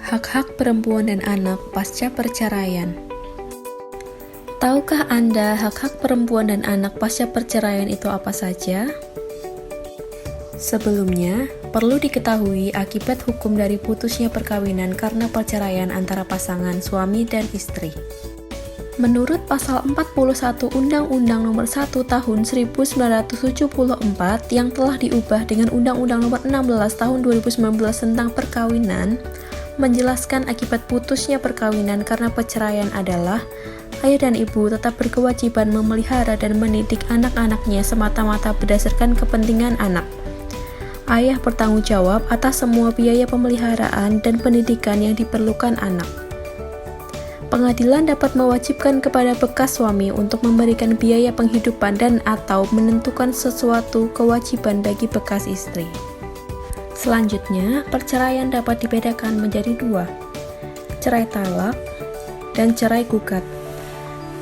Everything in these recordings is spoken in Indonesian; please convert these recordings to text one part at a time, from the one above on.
Hak-hak perempuan dan anak pasca perceraian. Tahukah Anda hak-hak perempuan dan anak pasca perceraian itu apa saja? Sebelumnya, perlu diketahui akibat hukum dari putusnya perkawinan karena perceraian antara pasangan suami dan istri. Menurut pasal 41 Undang-Undang Nomor 1 Tahun 1974 yang telah diubah dengan Undang-Undang Nomor 16 Tahun 2019 tentang perkawinan, menjelaskan akibat putusnya perkawinan karena perceraian adalah ayah dan ibu tetap berkewajiban memelihara dan mendidik anak-anaknya semata-mata berdasarkan kepentingan anak. Ayah bertanggung jawab atas semua biaya pemeliharaan dan pendidikan yang diperlukan anak. Pengadilan dapat mewajibkan kepada bekas suami untuk memberikan biaya penghidupan dan atau menentukan sesuatu kewajiban bagi bekas istri. Selanjutnya, perceraian dapat dibedakan menjadi dua, cerai talak dan cerai gugat.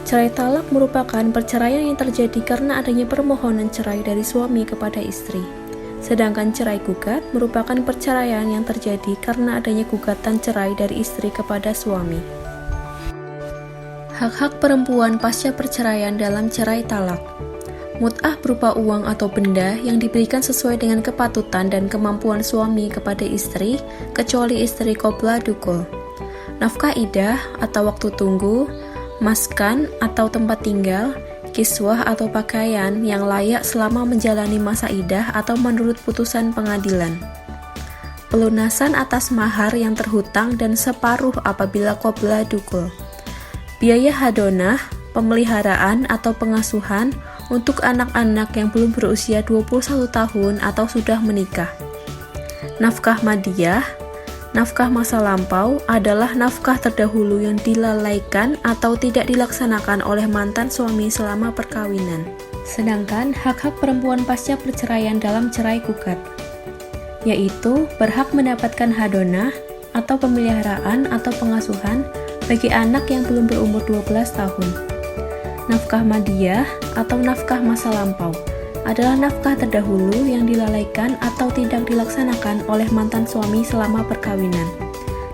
Cerai talak merupakan perceraian yang terjadi karena adanya permohonan cerai dari suami kepada istri. Sedangkan cerai gugat merupakan perceraian yang terjadi karena adanya gugatan cerai dari istri kepada suami. Hak-hak perempuan pasca perceraian dalam cerai talak. Mut'ah berupa uang atau benda yang diberikan sesuai dengan kepatutan dan kemampuan suami kepada istri, kecuali istri qobla dukul. Nafkah idah atau waktu tunggu, maskan atau tempat tinggal, kiswah atau pakaian yang layak selama menjalani masa idah atau menurut putusan pengadilan. Pelunasan atas mahar yang terhutang dan separuh apabila qobla dukul. Biaya hadonah, pemeliharaan atau pengasuhan untuk anak-anak yang belum berusia 21 tahun atau sudah menikah. Nafkah madiyah, nafkah masa lampau adalah nafkah terdahulu yang dilalaikan atau tidak dilaksanakan oleh mantan suami selama perkawinan. Sedangkan hak-hak perempuan pasca perceraian dalam cerai gugat, yaitu berhak mendapatkan hadonah atau pemeliharaan atau pengasuhan bagi anak yang belum berumur 12 tahun. Nafkah madiyah atau nafkah masa lampau adalah nafkah terdahulu yang dilalaikan atau tidak dilaksanakan oleh mantan suami selama perkawinan.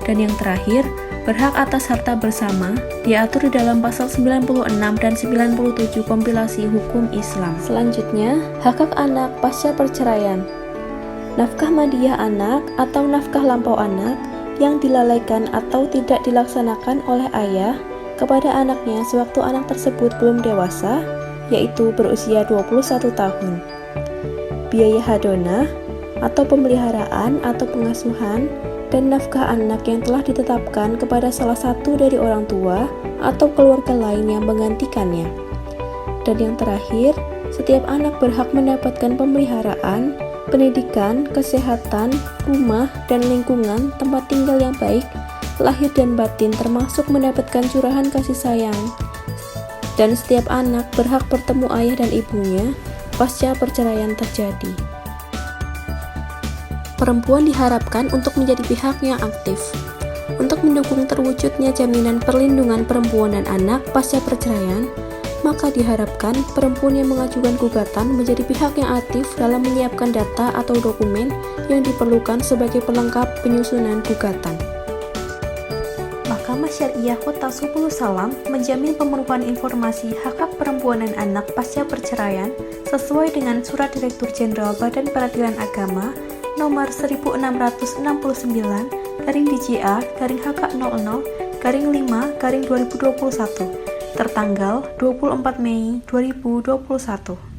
Dan yang terakhir, berhak atas harta bersama diatur di dalam pasal 96 dan 97 kompilasi hukum Islam. Selanjutnya, hak-hak anak pasca perceraian. Nafkah madiyah anak atau nafkah lampau anak yang dilalaikan atau tidak dilaksanakan oleh ayah kepada anaknya sewaktu anak tersebut belum dewasa, yaitu berusia 21 tahun. Biaya hadonah atau pemeliharaan atau pengasuhan dan nafkah anak yang telah ditetapkan kepada salah satu dari orang tua atau keluarga lain yang menggantikannya. Dan yang terakhir, setiap anak berhak mendapatkan pemeliharaan, pendidikan, kesehatan, rumah, dan lingkungan tempat tinggal yang baik, lahir dan batin, termasuk mendapatkan curahan kasih sayang. Dan setiap anak berhak bertemu ayah dan ibunya pasca perceraian terjadi. Perempuan diharapkan untuk menjadi pihak yang aktif untuk mendukung terwujudnya jaminan perlindungan perempuan dan anak pasca perceraian. Maka diharapkan perempuan yang mengajukan gugatan menjadi pihak yang aktif dalam menyiapkan data atau dokumen yang diperlukan sebagai pelengkap penyusunan gugatan. Mahkamah Syariah Kota 10 Salam menjamin pemenuhan informasi hak-hak perempuan dan anak pasca perceraian sesuai dengan Surat Direktur Jenderal Badan Peradilan Agama nomor 16-DJA-HK00-5-2021 tertanggal 24 Mei 2021.